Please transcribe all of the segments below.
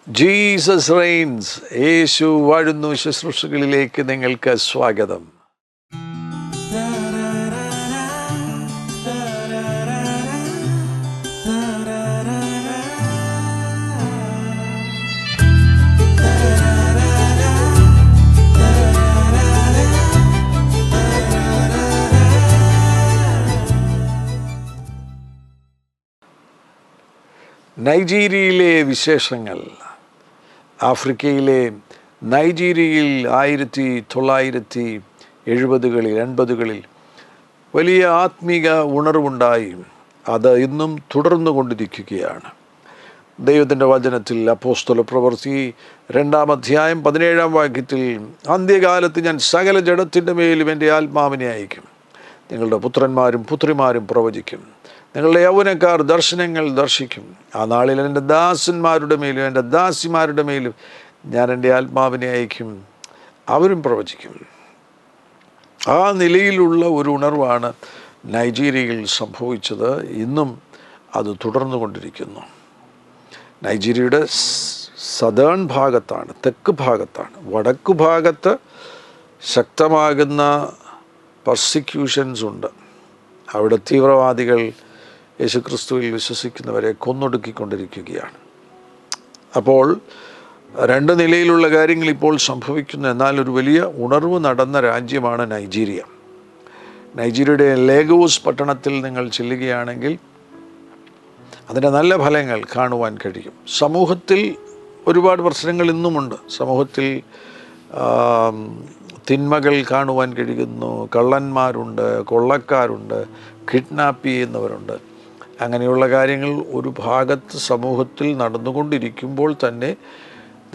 Jesus Reigns, യേശു വാഴുന്നു ശുശ്രൂഷകളിലേക്ക് നിങ്ങൾക്ക് സ്വാഗതം. നൈജീരിയയിലെ വിശേഷങ്ങൾ. ആഫ്രിക്കയിലെ നൈജീരിയയിൽ 1970-കളിൽ 80-കളിൽ വലിയ ആത്മീക ഉണർവുണ്ടായി. അത് ഇന്നും തുടർന്നു കൊണ്ടിരിക്കുകയാണ്. ദൈവത്തിൻ്റെ വചനത്തിൽ അപ്പോസ്തല പ്രവൃത്തി 2-ാം അധ്യായം 17-ാം വാക്യത്തിൽ, അന്ത്യകാലത്ത് ഞാൻ സകല ജഡത്തിൻ്റെ മേലും എൻ്റെ ആത്മാവിനെ അയക്കും. നിങ്ങളുടെ പുത്രന്മാരും പുത്രിമാരും പ്രവചിക്കും. നിങ്ങളുടെ യൗവനക്കാർ ദർശനങ്ങൾ ദർശിക്കും. ആ നാളിൽ എൻ്റെ ദാസന്മാരുടെ മേലും എൻ്റെ ദാസിമാരുടെ മേലും ഞാൻ എൻ്റെ ആത്മാവിനെ അയക്കും, അവരും പ്രവചിക്കും. ആ നിലയിലുള്ള ഒരു ഉണർവാണ് നൈജീരിയയിൽ സംഭവിച്ചത്. ഇന്നും അത് തുടർന്നു കൊണ്ടിരിക്കുന്നു. നൈജീരിയയുടെ സദേൺ ഭാഗത്താണ്, തെക്ക് ഭാഗത്താണ്. വടക്കു ഭാഗത്ത് ശക്തമാകുന്ന പെർസിക്യൂഷൻസ് ഉണ്ട്. അവിടെ തീവ്രവാദികൾ യേശുക്രിസ്തുവിൽ വിശ്വസിക്കുന്നവരെ കൊന്നൊടുക്കിക്കൊണ്ടിരിക്കുകയാണ്. അപ്പോൾ രണ്ട് നിലയിലുള്ള കാര്യങ്ങൾ ഇപ്പോൾ സംഭവിക്കുന്നു. എന്നാൽ ഒരു വലിയ ഉണർവ് നടന്ന രാജ്യമാണ് നൈജീരിയ. നൈജീരിയയുടെ ലേഗോസ് പട്ടണത്തിൽ നിങ്ങൾ ചെല്ലുകയാണെങ്കിൽ അതിൻ്റെ നല്ല ഫലങ്ങൾ കാണുവാൻ കഴിയും. സമൂഹത്തിൽ ഒരുപാട് പ്രശ്നങ്ങൾ ഇന്നുമുണ്ട്. സമൂഹത്തിൽ തിന്മകൾ കാണുവാൻ കഴിയുന്നു. കള്ളന്മാരുണ്ട്, കൊള്ളക്കാരുണ്ട്, കിഡ്നാപ്പ് ചെയ്യുന്നവരുണ്ട്. അങ്ങനെയുള്ള കാര്യങ്ങൾ ഒരു ഭാഗത്ത് സമൂഹത്തിൽ നടന്നുകൊണ്ടിരിക്കുമ്പോൾ തന്നെ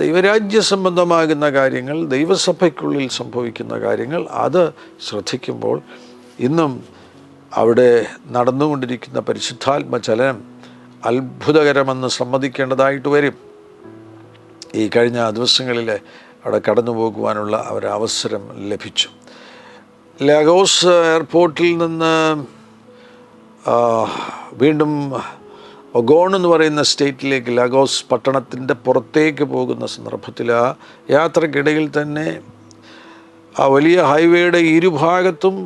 ദൈവരാജ്യ സംബന്ധമാകുന്ന കാര്യങ്ങൾ, ദൈവസഭയ്ക്കുള്ളിൽ സംഭവിക്കുന്ന കാര്യങ്ങൾ, അത് ശ്രദ്ധിക്കുമ്പോൾ ഇന്നും അവിടെ നടന്നുകൊണ്ടിരിക്കുന്ന പരിശുദ്ധാത്മ ചലനം അത്ഭുതകരമെന്ന് സമ്മതിക്കേണ്ടതായിട്ട് വരും. ഈ കഴിഞ്ഞ ദിവസങ്ങളിൽ അവിടെ കടന്നു പോകുവാനുള്ള ഒരവസരം ലഭിച്ചു. ലാഗോസ് എയർപോർട്ടിൽ നിന്ന് വീണ്ടും ഒഗോൺ എന്ന് പറയുന്ന സ്റ്റേറ്റിലേക്ക്, ലാഗോസ് പട്ടണത്തിൻ്റെ പുറത്തേക്ക് പോകുന്ന സന്ദർഭത്തിൽ ആ യാത്രക്കിടയിൽ തന്നെ ആ വലിയ ഹൈവേയുടെ ഇരുഭാഗത്തും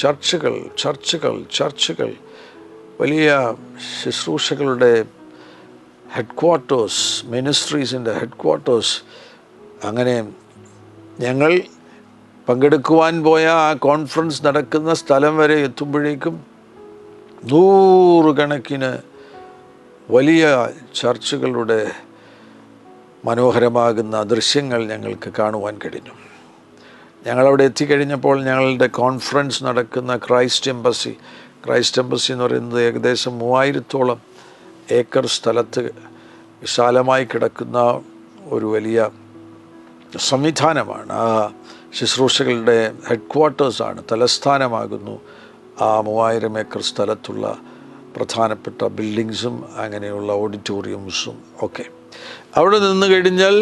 ചർച്ചുകൾ, വലിയ ശുശ്രൂഷകളുടെ ഹെഡ്ക്വാർട്ടേഴ്സ്, മിനിസ്ട്രീസിൻ്റെ ഹെഡ്ക്വാർട്ടേഴ്സ്. അങ്ങനെ ഞങ്ങൾ പങ്കെടുക്കുവാൻ പോയ ആ കോൺഫറൻസ് നടക്കുന്ന സ്ഥലം വരെ എത്തുമ്പോഴേക്കും 100 കണക്കിന് വലിയ ചർച്ചുകളുടെ മനോഹരമാകുന്ന ദൃശ്യങ്ങൾ ഞങ്ങൾക്ക് കാണുവാൻ കഴിഞ്ഞു. ഞങ്ങളവിടെ എത്തിക്കഴിഞ്ഞപ്പോൾ ഞങ്ങളുടെ കോൺഫറൻസ് നടക്കുന്ന ക്രൈസ്റ്റ് എംബസി എന്ന് പറയുന്നത് ഏകദേശം 3000-ഓളം ഏക്കർ സ്ഥലത്ത് വിശാലമായി കിടക്കുന്ന ഒരു വലിയ സംവിധാനമാണ്. ആ ശുശ്രൂഷകളുടെ ഹെഡ്ക്വാർട്ടേഴ്സാണ്, തലസ്ഥാനമാകുന്നു ആ 3000 ഏക്കർ സ്ഥലത്തുള്ള പ്രധാനപ്പെട്ട ബിൽഡിങ്സും അങ്ങനെയുള്ള ഓഡിറ്റോറിയംസും ഒക്കെ. അവിടെ നിന്ന് കഴിഞ്ഞാൽ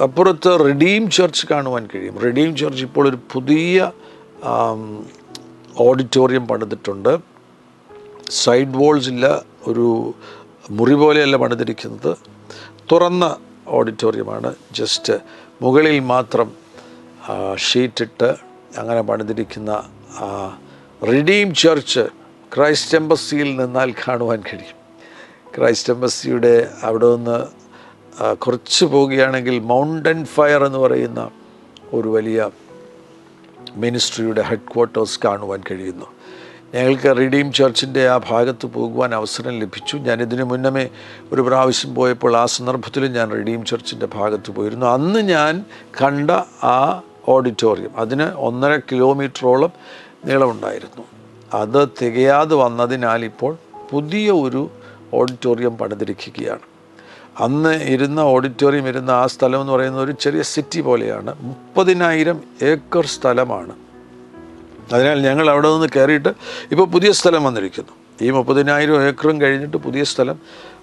അപ്പുറത്ത് റിഡീം ചർച്ച് കാണുവാൻ കഴിയും. റിഡീം ചർച്ച് ഇപ്പോൾ ഒരു പുതിയ ഓഡിറ്റോറിയം പണിതിട്ടുണ്ട്. സൈഡ് വോൾസ് ഇല്ല, ഒരു മുറി പോലെയല്ല പണിതിരിക്കുന്നത്, തുറന്ന ഓഡിറ്റോറിയമാണ്. ജസ്റ്റ് മുകളിൽ മാത്രം ഷീറ്റിട്ട് അങ്ങനെ പണിതിരിക്കുന്ന റിഡീം ചർച്ച് ക്രൈസ്റ്റ് എംബസിയിൽ നിന്നാൽ കാണുവാൻ കഴിയും. ക്രൈസ്റ്റ് എംബസിയുടെ അവിടെ നിന്ന് കുറച്ച് പോവുകയാണെങ്കിൽ മൗണ്ടൻ ഫയർ എന്ന് പറയുന്ന ഒരു വലിയ മിനിസ്ട്രിയുടെ ഹെഡ്ക്വാർട്ടേഴ്സ് കാണുവാൻ കഴിയുന്നു. ഞങ്ങൾക്ക് റിഡീം ചർച്ചിൻ്റെ ആ ഭാഗത്ത് പോകുവാൻ അവസരം ലഭിച്ചു. ഞാനിതിനു മുന്നമേ ഒരു പ്രാവശ്യം പോയപ്പോൾ ആ സന്ദർഭത്തിൽ ഞാൻ റിഡീം ചർച്ചിൻ്റെ ഭാഗത്ത് പോയിരുന്നു. അന്ന് ഞാൻ കണ്ട ആ ഓഡിറ്റോറിയം അതിന് 1.5 കിലോമീറ്ററോളം നീളമുണ്ടായിരുന്നു. അത് തികയാതെ വന്നതിനാൽ ഇപ്പോൾ പുതിയ ഒരു ഓഡിറ്റോറിയം പണിതിരിക്കുകയാണ്. അന്ന് ഇരുന്ന ഓഡിറ്റോറിയം ഇരുന്ന ആ സ്ഥലം എന്ന് പറയുന്നത് ഒരു ചെറിയ സിറ്റി പോലെയാണ്. 30,000 ഏക്കർ സ്ഥലമാണ്. അതിനാൽ ഞങ്ങൾ അവിടെ നിന്ന് കയറിയിട്ട് ഇപ്പോൾ പുതിയ സ്ഥലം വന്നിരിക്കുന്നു. ഈ 30,000 ഏക്കറും കഴിഞ്ഞിട്ട് പുതിയ സ്ഥലം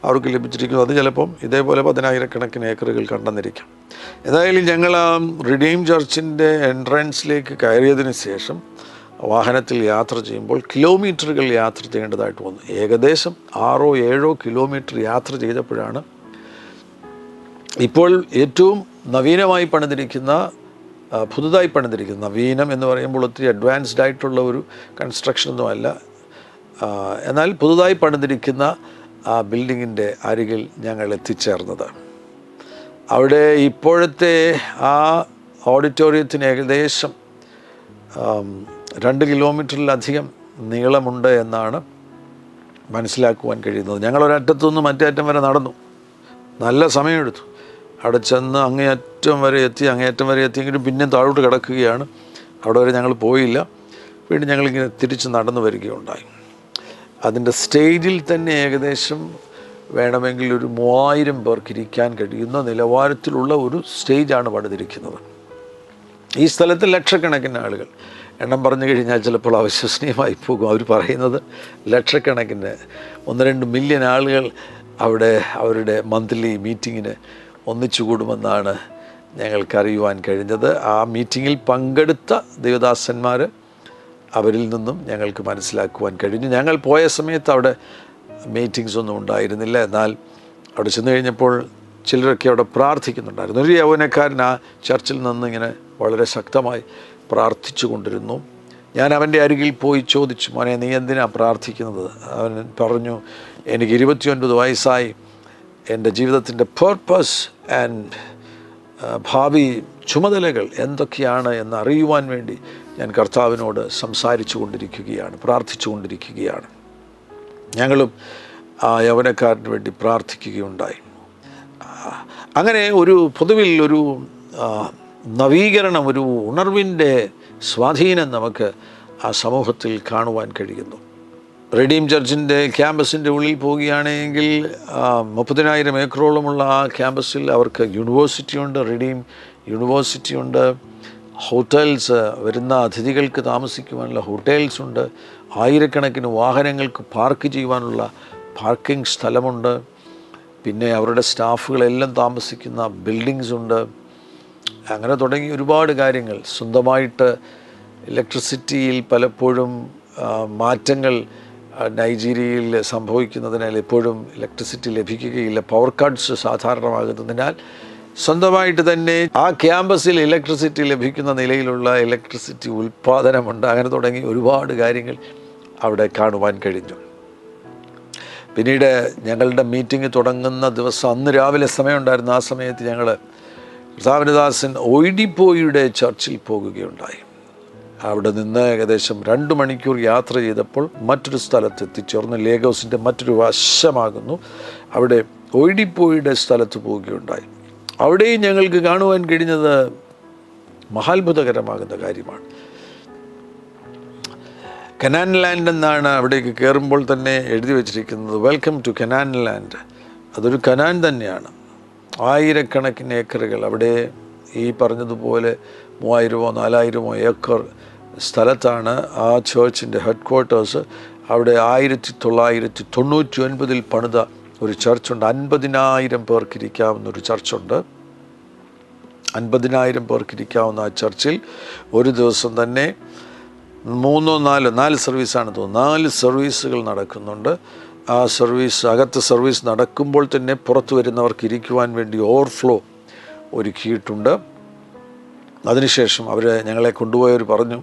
അവർക്ക് ലഭിച്ചിരിക്കുന്നു. അത് ചിലപ്പം ഇതേപോലെ 10,000 കണക്കിന് ഏക്കറുകൾ കണ്ടെന്നിരിക്കാം. ഏതായാലും ഞങ്ങൾ ആ റിഡീം ചർച്ചിൻ്റെ എൻട്രൻസിലേക്ക് കയറിയതിന് ശേഷം വാഹനത്തിൽ യാത്ര ചെയ്യുമ്പോൾ കിലോമീറ്ററുകൾ യാത്ര ചെയ്യേണ്ടതായിട്ട് വന്നു. ഏകദേശം 6-7 കിലോമീറ്റർ യാത്ര ചെയ്തപ്പോഴാണ് ഇപ്പോൾ ഏറ്റവും നവീനമായി പണിതിരിക്കുന്ന, പുതുതായി പണിതിരിക്കുന്ന, നവീനം എന്ന് പറയുമ്പോൾ ഒത്തിരി അഡ്വാൻസ്ഡ് ആയിട്ടുള്ള ഒരു കൺസ്ട്രക്ഷനൊന്നുമല്ല, എന്നാൽ പുതുതായി പണിതിരിക്കുന്ന ആ ബിൽഡിങ്ങിൻ്റെ അരികിൽ ഞങ്ങൾ എത്തിച്ചേർന്നത്. അവിടെ ഇപ്പോഴത്തെ ആ ഓഡിറ്റോറിയത്തിന് ഏകദേശം 2 കിലോമീറ്ററിലധികം നീളമുണ്ട് എന്നാണ് മനസ്സിലാക്കുവാൻ കഴിയുന്നത്. ഞങ്ങളൊരറ്റത്തുനിന്ന് മറ്റേ അറ്റം വരെ നടന്നു, നല്ല സമയമെടുത്തു. അവിടെ ചെന്ന് അങ്ങേയറ്റം വരെ എത്തിയെങ്കിലും പിന്നെയും താഴോട്ട് കിടക്കുകയാണ്. അവിടെ വരെ ഞങ്ങൾ പോയില്ല, വീണ്ടും ഞങ്ങളിങ്ങനെ തിരിച്ച് നടന്നു വരികയുണ്ടായി. അതിൻ്റെ സ്റ്റേജിൽ തന്നെ ഏകദേശം വേണമെങ്കിൽ ഒരു 3000 പേർക്ക് ഇരിക്കാൻ കഴിയുന്ന നിലവാരത്തിലുള്ള ഒരു സ്റ്റേജാണ് പണിതിരിക്കുന്നത്. ഈ സ്ഥലത്ത് ലക്ഷക്കണക്കിന് ആളുകൾ, എണ്ണം പറഞ്ഞു കഴിഞ്ഞാൽ ചിലപ്പോൾ അവിശ്വസനീയമായി പോകും. അവർ പറയുന്നത് ലക്ഷക്കണക്കിന് 1-2 മില്യൺ ആളുകൾ അവിടെ അവരുടെ മന്ത്ലി മീറ്റിങ്ങിന് ഒന്നിച്ചു കൂടുമെന്നാണ് ഞങ്ങൾക്കറിയുവാൻ കഴിഞ്ഞത്. ആ മീറ്റിങ്ങിൽ പങ്കെടുത്ത ദേവദാസന്മാർ, അവരിൽ നിന്നും ഞങ്ങൾക്ക് മനസ്സിലാക്കുവാൻ കഴിഞ്ഞു. ഞങ്ങൾ പോയ സമയത്ത് അവിടെ മീറ്റിങ്സ് ഒന്നും ഉണ്ടായിരുന്നില്ല. എന്നാൽ അവിടെ ചെന്ന് കഴിഞ്ഞപ്പോൾ ചിലരൊക്കെ അവിടെ പ്രാർത്ഥിക്കുന്നുണ്ടായിരുന്നു. ഒരു യൗവനക്കാരൻ ആ ചർച്ചിൽ നിന്ന് ഇങ്ങനെ വളരെ ശക്തമായി പ്രാർത്ഥിച്ചു കൊണ്ടിരുന്നു. ഞാൻ അവൻ്റെ അരികിൽ പോയി ചോദിച്ചു, മോനെ നീ എന്തിനാണ് പ്രാർത്ഥിക്കുന്നത്? അവൻ പറഞ്ഞു, എനിക്ക് 29 വയസ്സായി, എൻ്റെ ജീവിതത്തിൻ്റെ പേർപ്പസ് ആൻഡ് ഭാവി ചുമതലകൾ എന്തൊക്കെയാണ് എന്ന് അറിയുവാൻ വേണ്ടി ഞാൻ കർത്താവിനോട് സംസാരിച്ചു കൊണ്ടിരിക്കുകയാണ്, പ്രാർത്ഥിച്ചു കൊണ്ടിരിക്കുകയാണ്. ഞങ്ങളും ആ യൗവനക്കാരന് വേണ്ടി പ്രാർത്ഥിക്കുകയുണ്ടായി. അങ്ങനെ ഒരു പൊതുവിൽ ഒരു നവീകരണം, ഒരു ഉണർവിൻ്റെ സ്വാധീനം നമുക്ക് ആ സമൂഹത്തിൽ കാണുവാൻ കഴിയുന്നു. റെഡീം ചർച്ചിൻ്റെ ക്യാമ്പസിൻ്റെ ഉള്ളിൽ പോവുകയാണെങ്കിൽ 30,000 ഏക്കറോളമുള്ള ആ ക്യാമ്പസിൽ അവർക്ക് യൂണിവേഴ്സിറ്റിയുണ്ട്, റെഡീം യൂണിവേഴ്സിറ്റിയുണ്ട്, ഹോട്ടൽസ്, വരുന്ന അതിഥികൾക്ക് താമസിക്കുവാനുള്ള ഹോട്ടൽസ് ഉണ്ട്, ആയിരക്കണക്കിന് വാഹനങ്ങൾക്ക് പാർക്ക് ചെയ്യുവാനുള്ള പാർക്കിംഗ് സ്ഥലമുണ്ട്, പിന്നെ അവരുടെ സ്റ്റാഫുകളെല്ലാം താമസിക്കുന്ന ബിൽഡിങ്സ് ഉണ്ട്. അങ്ങനെ തുടങ്ങി ഒരുപാട് കാര്യങ്ങൾ. സ്വന്തമായിട്ട് ഇലക്ട്രിസിറ്റിയിൽ പലപ്പോഴും മാറ്റങ്ങൾ നൈജീരിയയിൽ സംഭവിക്കുന്നതിനാൽ എപ്പോഴും ഇലക്ട്രിസിറ്റി ലഭിക്കുകയില്ല. പവർ കട്ട്സ് സാധാരണമാകുന്നതിനാൽ സ്വന്തമായിട്ട് തന്നെ ആ ക്യാമ്പസിൽ ഇലക്ട്രിസിറ്റി ലഭിക്കുന്ന നിലയിലുള്ള ഇലക്ട്രിസിറ്റി ഉൽപ്പാദനമുണ്ട്. അങ്ങനെ തുടങ്ങി ഒരുപാട് കാര്യങ്ങൾ അവിടെ കാണുവാൻ കഴിഞ്ഞു. പിന്നീട് ഞങ്ങളുടെ മീറ്റിംഗ് തുടങ്ങുന്ന ദിവസം, അന്ന് രാവിലെ സമയമുണ്ടായിരുന്നു. ആ സമയത്ത് ഞങ്ങൾ കർത്താവിനദാസൻ ഒയ്ഡിപ്പോയുടെ ചർച്ചിൽ പോകുകയുണ്ടായി. അവിടെ നിന്ന് ഏകദേശം 2 മണിക്കൂർ യാത്ര ചെയ്തപ്പോൾ മറ്റൊരു സ്ഥലത്ത് എത്തിച്ചേർന്നു. ലേഗോസിൻ്റെ മറ്റൊരു വശമാകുന്നു. അവിടെ ഒയ്ഡിപ്പോയുടെ സ്ഥലത്ത് പോവുകയുണ്ടായി. അവിടെയും ഞങ്ങൾക്ക് കാണുവാൻ കഴിഞ്ഞത് മഹാത്ഭുതകരമാകുന്ന കാര്യമാണ്. കനാൻ ലാൻഡ് എന്നാണ് അവിടേക്ക് കയറുമ്പോൾ തന്നെ എഴുതി വച്ചിരിക്കുന്നത്. Welcome to Canaan land. അതൊരു കനാൻ തന്നെയാണ്. ആയിരക്കണക്കിന് ഏക്കറുകൾ അവിടെ, ഈ പറഞ്ഞതുപോലെ 3000-4000 ഏക്കർ സ്ഥലത്താണ് ആ ചേർച്ചിൻ്റെ ഹെഡ് ക്വാർട്ടേഴ്സ്. അവിടെ 1999 പണിത ഒരു ചർച്ചുണ്ട്. 50,000 പേർക്കിരിക്കാവുന്നൊരു ചർച്ചുണ്ട്. 50,000 പേർക്കിരിക്കാവുന്ന ആ ചർച്ചിൽ ഒരു ദിവസം തന്നെ 4 സർവീസാണ് തോന്നുന്നു, 4 സർവീസുകൾ നടക്കുന്നുണ്ട്. ആ സർവീസ്, അകത്ത് സർവീസ് നടക്കുമ്പോൾ തന്നെ പുറത്തു വരുന്നവർക്ക് ഇരിക്കുവാൻ വേണ്ടി ഓവർഫ്ലോ ഒരുക്കിയിട്ടുണ്ട്. അതിനുശേഷം ഞങ്ങളെ കൊണ്ടുപോയവർ പറഞ്ഞു,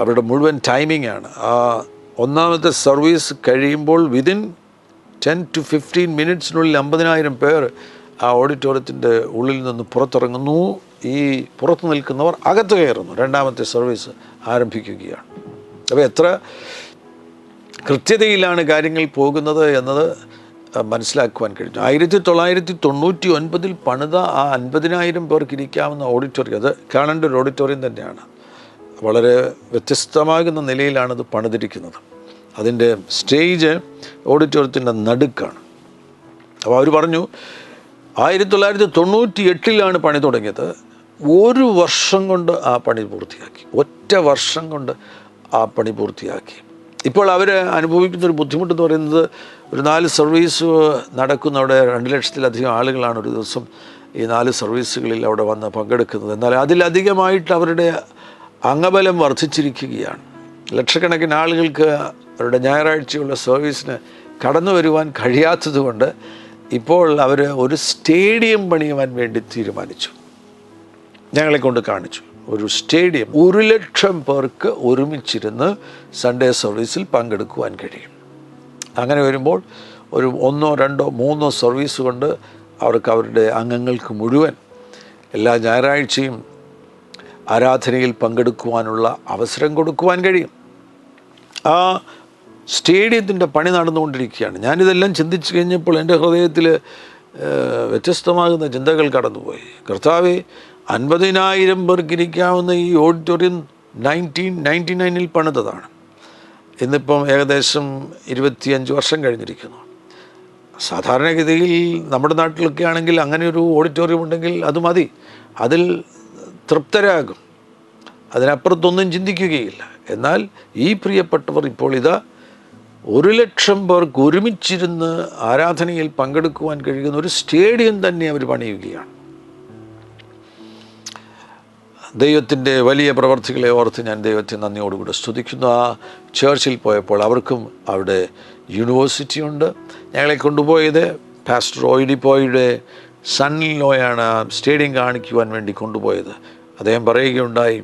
അവരുടെ മുഴുവൻ ടൈമിംഗ് ആണ്. ആ ഒന്നാമത്തെ സർവീസ് കഴിയുമ്പോൾ വിതിൻ 10 to 15 മിനിറ്റ്സിനുള്ളിൽ 50,000 പേർ ആ ഓഡിറ്റോറിയത്തിൻ്റെ ഉള്ളിൽ നിന്ന് പുറത്തിറങ്ങുന്നു. ഈ പുറത്തു നിൽക്കുന്നവർ അകത്ത് കയറുന്നു. രണ്ടാമത്തെ സർവീസ് ആരംഭിക്കുകയാണ്. അപ്പോൾ എത്ര കൃത്യതയിലാണ് കാര്യങ്ങൾ പോകുന്നത് എന്നത് മനസ്സിലാക്കുവാൻ കഴിഞ്ഞു. 1999 പണിത ആ 50,000 പേർക്ക് ഇരിക്കാവുന്ന ഓഡിറ്റോറിയം, അത് കാണേണ്ട ഒരു ഓഡിറ്റോറിയം തന്നെയാണ്. വളരെ വ്യത്യസ്തമാകുന്ന നിലയിലാണത് പണിതിരിക്കുന്നത്. അതിൻ്റെ സ്റ്റേജ് ഓഡിറ്റോറിയത്തിൻ്റെ നടുക്കാണ്. അപ്പോൾ അവർ പറഞ്ഞു 1998 പണി തുടങ്ങിയത്. 1 വർഷം കൊണ്ട് ആ പണി പൂർത്തിയാക്കി. ഒറ്റ വർഷം കൊണ്ട് ആ പണി പൂർത്തിയാക്കി. ഇപ്പോൾ അവർ അനുഭവിക്കുന്നൊരു ബുദ്ധിമുട്ടെന്ന് പറയുന്നത്, ഒരു 4 സർവീസ് നടക്കുന്ന അവിടെ 2 ലക്ഷത്തിലധികം ആളുകളാണ് ഒരു ദിവസം ഈ 4 സർവീസുകളിൽ അവിടെ വന്ന് പങ്കെടുക്കുന്നത്. എന്നാൽ അതിലധികമായിട്ട് അവരുടെ അംഗബലം വർദ്ധിച്ചിരിക്കുകയാണ്. ലക്ഷക്കണക്കിന് ആളുകൾക്ക് അവരുടെ ഞായറാഴ്ചയുള്ള സർവീസിന് കടന്നു വരുവാൻ കഴിയാത്തതുകൊണ്ട് ഇപ്പോൾ അവർ ഒരു സ്റ്റേഡിയം പണിയുവാൻ വേണ്ടി തീരുമാനിച്ചു. ഞങ്ങളെ കൊണ്ട് കാണിച്ചു. ഒരു സ്റ്റേഡിയം 1,00,000 പേർക്ക് ഒരുമിച്ചിരുന്ന് സൺഡേ സർവീസിൽ പങ്കെടുക്കുവാൻ കഴിയും. അങ്ങനെ വരുമ്പോൾ ഒരു 1, 2, 3 സർവീസ് കൊണ്ട് അവർക്ക് അവരുടെ അംഗങ്ങൾക്ക് മുഴുവൻ എല്ലാ ഞായറാഴ്ചയും ആരാധനയിൽ പങ്കെടുക്കുവാനുള്ള അവസരം കൊടുക്കുവാൻ കഴിയും. ആ സ്റ്റേഡിയത്തിൻ്റെ പണി നടന്നുകൊണ്ടിരിക്കുകയാണ്. ഞാനിതെല്ലാം ചിന്തിച്ചു കഴിഞ്ഞപ്പോൾ എൻ്റെ ഹൃദയത്തിൽ വ്യത്യസ്തമാകുന്ന ചിന്തകൾ കടന്നുപോയി. കർത്താവേ, 50,000 പേർക്കിരിക്കാവുന്ന ഈ ഓഡിറ്റോറിയം 1999 പണിതതാണ്. ഇന്നിപ്പം ഏകദേശം 25 വർഷം കഴിഞ്ഞിരിക്കുന്നു. സാധാരണഗതിയിൽ നമ്മുടെ നാട്ടിലൊക്കെ ആണെങ്കിൽ അങ്ങനെ ഒരു ഓഡിറ്റോറിയം ഉണ്ടെങ്കിൽ അത് മതി, അതിൽ തൃപ്തരാകും, അതിനപ്പുറത്തൊന്നും ചിന്തിക്കുകയില്ല. എന്നാൽ ഈ പ്രിയപ്പെട്ടവർ ഇപ്പോൾ ഇതാ 1,00,000 പേർക്ക് ഒരുമിച്ചിരുന്ന് ആരാധനയിൽ പങ്കെടുക്കുവാൻ കഴിയുന്ന ഒരു സ്റ്റേഡിയം തന്നെ അവർ പണിയുകയാണ്. ദൈവത്തിൻ്റെ വലിയ പ്രവർത്തികളെ ഓർത്ത് ഞാൻ ദൈവത്തെ നന്ദിയോടുകൂടി സ്തുതിക്കുന്നു. ആ ചേർച്ചിൽ പോയപ്പോൾ അവർക്കും അവിടെ യൂണിവേഴ്സിറ്റി ഉണ്ട്. ഞങ്ങളെ കൊണ്ടുപോയത് പാസ്റ്റർ ഓയിഡിപ്പോയുടെ സണ്ണിലോയാണ് സ്റ്റേഡിയം കാണിക്കുവാൻ വേണ്ടി കൊണ്ടുപോയത്. അദ്ദേഹം പറയുകയുണ്ടായി,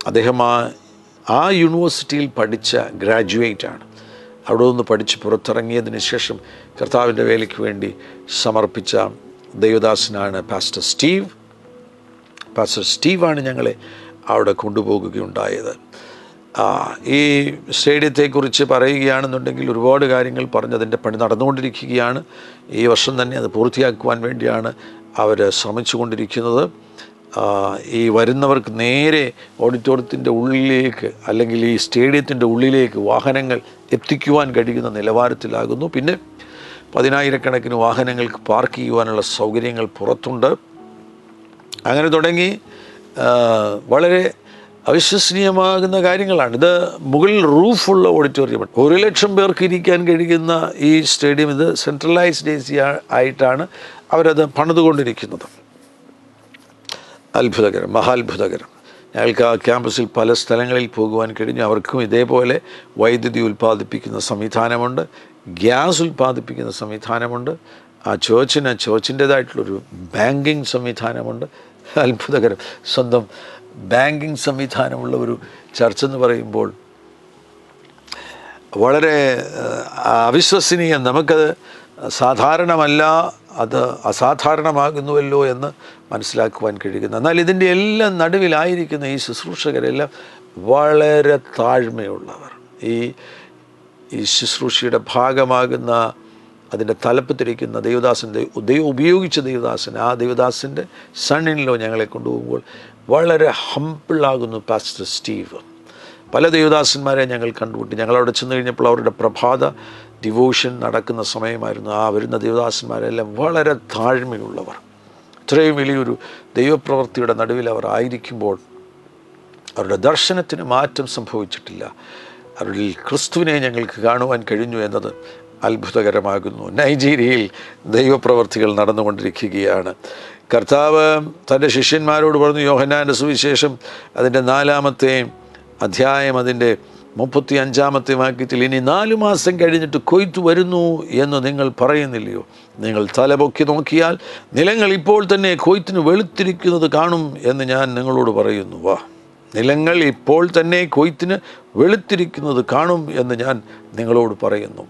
അദ്ദേഹം ആ യൂണിവേഴ്സിറ്റിയിൽ പഠിച്ച ഗ്രാജുവേറ്റാണ്. അവിടെ നിന്ന് പഠിച്ച് പുറത്തിറങ്ങിയതിന് ശേഷം കർത്താവിൻ്റെ വേലയ്ക്ക് വേണ്ടി സമർപ്പിച്ച ദൈവദാസനാണ് പാസ്റ്റർ സ്റ്റീവ്. പാസ്റ്റർ സ്റ്റീവാണ് ഞങ്ങളെ അവിടെ കൊണ്ടുപോകുകയുണ്ടായത്. ഈ സ്റ്റേഡിയത്തെക്കുറിച്ച് പറയുകയാണെന്നുണ്ടെങ്കിൽ ഒരുപാട് കാര്യങ്ങൾ പറഞ്ഞതിൻ്റെ പണി നടന്നുകൊണ്ടിരിക്കുകയാണ്. ഈ വർഷം തന്നെ അത് പൂർത്തിയാക്കുവാൻ വേണ്ടിയാണ് അവർ ശ്രമിച്ചു കൊണ്ടിരിക്കുന്നത്. ഈ വരുന്നവർക്ക് നേരെ ഓഡിറ്റോറിയത്തിൻ്റെ ഉള്ളിലേക്ക് അല്ലെങ്കിൽ ഈ സ്റ്റേഡിയത്തിൻ്റെ ഉള്ളിലേക്ക് വാഹനങ്ങൾ എത്തിക്കുവാൻ കഴിയുന്ന നിലവാരത്തിലാകുന്നു. പിന്നെ 10,000-കണക്കിന് വാഹനങ്ങൾക്ക് പാർക്ക് ചെയ്യുവാനുള്ള സൗകര്യങ്ങൾ പുറത്തുണ്ട്. അങ്ങനെ തുടങ്ങി വളരെ അവിശ്വസനീയമാകുന്ന കാര്യങ്ങളാണ്. ഇത് മുകളിൽ റൂഫുള്ള ഓഡിറ്റോറിയമാണ്. 1,00,000 പേർക്ക് ഇരിക്കാൻ കഴിയുന്ന ഈ സ്റ്റേഡിയം ഇത് സെൻട്രലൈസ്ഡ് AC ആയിട്ടാണ് അവരത് പണിതുകൊണ്ടിരിക്കുന്നത്. അത്ഭുതകരം, മഹാത്ഭുതകരം. ഞങ്ങൾക്ക് ആ ക്യാമ്പസിൽ പല സ്ഥലങ്ങളിൽ പോകുവാൻ കഴിഞ്ഞു. അവർക്കും ഇതേപോലെ വൈദ്യുതി ഉൽപ്പാദിപ്പിക്കുന്ന സംവിധാനമുണ്ട്, ഗ്യാസ് ഉൽപ്പാദിപ്പിക്കുന്ന സംവിധാനമുണ്ട്. ആ ചേർച്ചിൻ്റേതായിട്ടുള്ളൊരു ബാങ്കിങ് സംവിധാനമുണ്ട്. അത്ഭുതകരം. സ്വന്തം ബാങ്കിങ് സംവിധാനമുള്ള ഒരു ചർച്ച് എന്ന് പറയുമ്പോൾ വളരെ അവിശ്വസനീയം. നമുക്കത് സാധാരണമല്ല, അത് അസാധാരണമാകുന്നുവല്ലോ എന്ന് മനസ്സിലാക്കുവാൻ കഴിയുന്നു. എന്നാൽ ഇതിൻ്റെ എല്ലാം നടുവിലായിരിക്കുന്ന ഈ ശുശ്രൂഷകരെല്ലാം വളരെ താഴ്മയുള്ളവർ. ഈ ശുശ്രൂഷയുടെ ഭാഗമാകുന്ന അതിൻ്റെ തലപ്പത്തിരിക്കുന്ന ദൈവം ഉപയോഗിച്ച ദൈവദാസൻ, ആ ദൈവദാസൻ്റെ സണ്ണിലോ ഞങ്ങളെ കൊണ്ടുപോകുമ്പോൾ വളരെ ഹംബിളാകുന്നു പാസ്റ്റർ സ്റ്റീവ്. പല ദൈവദാസന്മാരെ ഞങ്ങൾ കണ്ടുമുട്ടി. ഞങ്ങളവിടെ ചെന്ന് കഴിഞ്ഞപ്പോൾ അവരുടെ പ്രഭാത ഡിവോഷൻ നടക്കുന്ന സമയമായിരുന്നു. ആ വരുന്ന ദൈവദാസന്മാരെല്ലാം വളരെ താഴ്മയുള്ളവർ. ഇത്രയും വലിയൊരു ദൈവപ്രവൃത്തിയുടെ നടുവിൽ അവർ ആയിരിക്കുമ്പോൾ അവരുടെ ദർശനത്തിന് മാറ്റം സംഭവിച്ചിട്ടില്ല. അവരിൽ ക്രിസ്തുവിനെ ഞങ്ങൾക്ക് കാണുവാൻ കഴിഞ്ഞു എന്നത് അത്ഭുതകരമാകുന്നു. നൈജീരിയയിൽ ദൈവപ്രവർത്തികൾ നടന്നുകൊണ്ടിരിക്കുകയാണ്. കർത്താവ് തൻ്റെ ശിഷ്യന്മാരോട് പറഞ്ഞു, യോഹന്നാൻ്റെ സുവിശേഷം അതിൻ്റെ 4-ാമത്തെ അധ്യായം അതിൻ്റെ 35-ാമത്തെ വാക്യത്തിൽ, ഇനി 4 മാസം കഴിഞ്ഞിട്ട് കൊയ്ത്ത് വരുന്നു എന്ന് നിങ്ങൾ പറയുന്നില്ലയോ? നിങ്ങൾ തലപൊക്കി നോക്കിയാൽ നിലങ്ങൾ ഇപ്പോൾ തന്നെ കൊയ്ത്തിന് വെളുത്തിരിക്കുന്നത് കാണും എന്ന് ഞാൻ നിങ്ങളോട് പറയുന്നു. വാ, നിലങ്ങൾ ഇപ്പോൾ തന്നെ കൊയ്ത്തിന് വെളുത്തിരിക്കുന്നത് കാണും എന്ന് ഞാൻ നിങ്ങളോട് പറയുന്നു.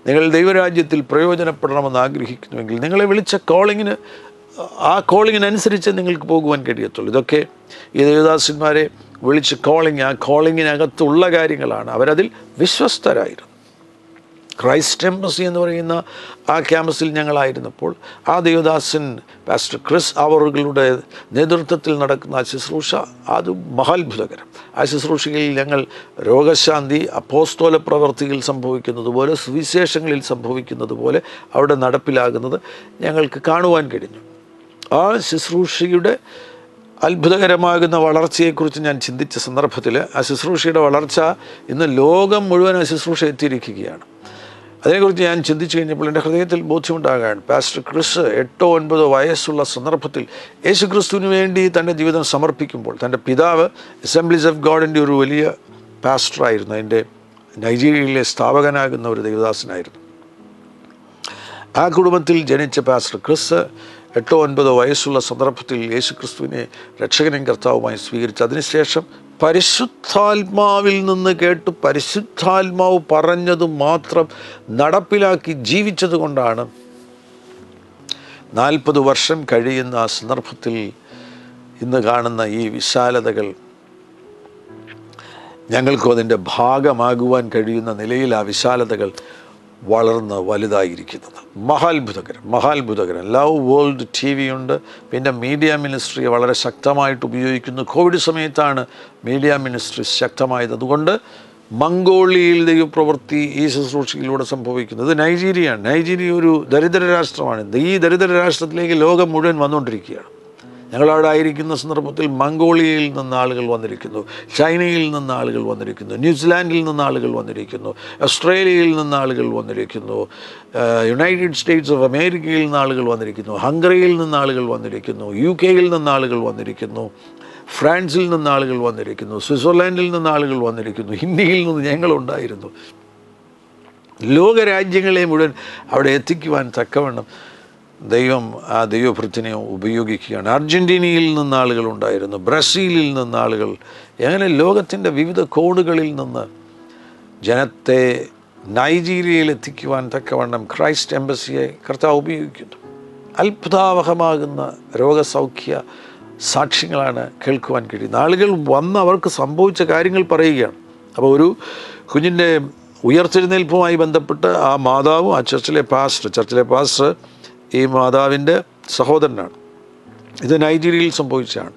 നിങ്ങൾ ദൈവരാജ്യത്തിൽ പ്രയോജനപ്പെടണമെന്ന് ആഗ്രഹിക്കുന്നുവെങ്കിൽ നിങ്ങളെ വിളിച്ച ആ കോളിങ്ങിനനുസരിച്ച് നിങ്ങൾക്ക് പോകുവാൻ കഴിയത്തുള്ളൂ. ഇതൊക്കെ ഈ ദേവദാസന്മാരെ വിളിച്ച ആ കോളിങ്ങിനകത്തുള്ള കാര്യങ്ങളാണ്. അവരതിൽ വിശ്വസ്തരായിരുന്നു. ക്രൈസ്റ്റ് എംബസി എന്ന് പറയുന്ന ആ ക്യാമ്പസിൽ ഞങ്ങളായിരുന്നപ്പോൾ ആ ദേവദാസൻ പാസ്റ്റർ ക്രിസ് അവറുകളുടെ നേതൃത്വത്തിൽ നടക്കുന്ന ആ ശുശ്രൂഷ അത് മഹാത്ഭുതകരം. ആ ശുശ്രൂഷയിൽ ഞങ്ങൾ രോഗശാന്തി അപ്പോസ്തോല പ്രവർത്തിയിൽ സംഭവിക്കുന്നത് പോലെ, സുവിശേഷങ്ങളിൽ സംഭവിക്കുന്നത് പോലെ അവിടെ നടപ്പിലാകുന്നത് ഞങ്ങൾക്ക് കാണുവാൻ കഴിഞ്ഞു. ആ ശുശ്രൂഷയുടെ അത്ഭുതകരമാകുന്ന വളർച്ചയെക്കുറിച്ച് ഞാൻ ചിന്തിച്ച സന്ദർഭത്തിൽ ആ ശുശ്രൂഷയുടെ വളർച്ച ഇന്ന് ലോകം മുഴുവൻ ആ ശുശ്രൂഷ എത്തിയിരിക്കുകയാണ്. അതിനെക്കുറിച്ച് ഞാൻ ചിന്തിച്ചു കഴിഞ്ഞപ്പോൾ എൻ്റെ ഹൃദയത്തിൽ ബോധ്യമുണ്ടാകാൻ, പാസ്റ്റർ ക്രിസ് 8-9 വയസ്സുള്ള സന്ദർഭത്തിൽ യേശു ക്രിസ്തുവിന് വേണ്ടി തൻ്റെ ജീവിതം സമർപ്പിക്കുമ്പോൾ തൻ്റെ പിതാവ് അസംബ്ലീസ് ഓഫ് ഗോഡിൻ്റെ ഒരു വലിയ പാസ്റ്ററായിരുന്നു. അതിൻ്റെ നൈജീരിയയിലെ സ്ഥാപകനാകുന്ന ഒരു ദൈവദാസനായിരുന്നു. ആ കുടുംബത്തിൽ ജനിച്ച പാസ്റ്റർ ക്രിസ് 8-9 വയസ്സുള്ള സന്ദർഭത്തിൽ യേശുക്രിസ്തുവിനെ രക്ഷകനും കർത്താവുമായി സ്വീകരിച്ചു. അതിനുശേഷം പരിശുദ്ധാത്മാവിൽ നിന്ന് കേട്ട് പരിശുദ്ധാത്മാവ് പറഞ്ഞത് മാത്രം നടപ്പിലാക്കി ജീവിച്ചത് കൊണ്ടാണ് 40 വർഷം കഴിയുന്ന ആ സന്ദർഭത്തിൽ ഇന്ന് കാണുന്ന ഈ വിശാലതകൾ ഞങ്ങൾക്കും അതിൻ്റെ ഭാഗമാകുവാൻ കഴിയുന്ന നിലയിൽ ആ വിശാലതകൾ വളർന്ന് വലുതായിരിക്കുന്നത്. മഹാത്ഭുതകരം. ലവ് വേൾഡ് TV ഉണ്ട്. പിന്നെ മീഡിയ മിനിസ്ട്രി വളരെ ശക്തമായിട്ട് ഉപയോഗിക്കുന്നു. കോവിഡ് സമയത്താണ് മീഡിയ മിനിസ്ട്രി ശക്തമായത്. അതുകൊണ്ട് മംഗോളിയയിൽ ദൈവപ്രവൃത്തി ഈ ശുശ്രൂഷയിലൂടെ സംഭവിക്കുന്നത്. നൈജീരിയ ഒരു ദരിദ്ര രാഷ്ട്രമാണ്. ഈ ദരിദ്ര രാഷ്ട്രത്തിലേക്ക് ലോകം മുഴുവൻ വന്നുകൊണ്ടിരിക്കുകയാണ്. ഞങ്ങളവിടെ ആയിരിക്കുന്ന സന്ദർഭത്തിൽ മംഗോളിയയിൽ നിന്ന് ആളുകൾ വന്നിരിക്കുന്നു, ചൈനയിൽ നിന്ന് ആളുകൾ വന്നിരിക്കുന്നു, ന്യൂസിലാൻഡിൽ നിന്ന് ആളുകൾ വന്നിരിക്കുന്നു, ഓസ്ട്രേലിയയിൽ നിന്ന് ആളുകൾ വന്നിരിക്കുന്നു, യുണൈറ്റഡ് സ്റ്റേറ്റ്സ് ഓഫ് അമേരിക്കയിൽ നിന്ന് ആളുകൾ വന്നിരിക്കുന്നു, ഹംഗറിയിൽ നിന്ന് ആളുകൾ വന്നിരിക്കുന്നു, UK-യിൽ നിന്ന് ആളുകൾ വന്നിരിക്കുന്നു, ഫ്രാൻസിൽ നിന്ന് ആളുകൾ വന്നിരിക്കുന്നു, സ്വിറ്റ്സർലാൻഡിൽ നിന്ന് ആളുകൾ വന്നിരിക്കുന്നു, ഇന്ത്യയിൽ നിന്ന് ഞങ്ങളുണ്ടായിരുന്നു. ലോകരാജ്യങ്ങളെ മുഴുവൻ അവിടെ എത്തിക്കുവാൻ തക്കവണ്ണം ദൈവം ആ ദൈവഭൃത്തിനെ ഉപയോഗിക്കുകയാണ്. അർജൻറ്റീനയിൽ നിന്ന് ആളുകളുണ്ടായിരുന്നു, ബ്രസീലിൽ നിന്ന് ആളുകൾ, അങ്ങനെ ലോകത്തിൻ്റെ വിവിധ കോണുകളിൽ നിന്ന് ജനത്തെ നൈജീരിയയിൽ എത്തിക്കുവാൻ തക്കവണ്ണം ക്രൈസ്റ്റ് എംബസിയെ കർത്താവ് ഉപയോഗിക്കുന്നു. അത്ഭുതാവഹമാകുന്ന രോഗസൗഖ്യ സാക്ഷ്യങ്ങളാണ് കേൾക്കുവാൻ കഴിയുന്നത്. ആളുകൾ വന്ന് അവർക്ക് സംഭവിച്ച കാര്യങ്ങൾ പറയുകയാണ്. അപ്പോൾ ഒരു കുഞ്ഞിൻ്റെ ഉയർത്തെഴുന്നേൽപ്പുമായി ബന്ധപ്പെട്ട് ആ മാതാവും ആ ചർച്ചിലെ പാസ്റ്റർ ഈ മാതാവിൻ്റെ സഹോദരനാണ്. ഇത് നൈജീരിയയിൽ സംഭവിച്ചതാണ്.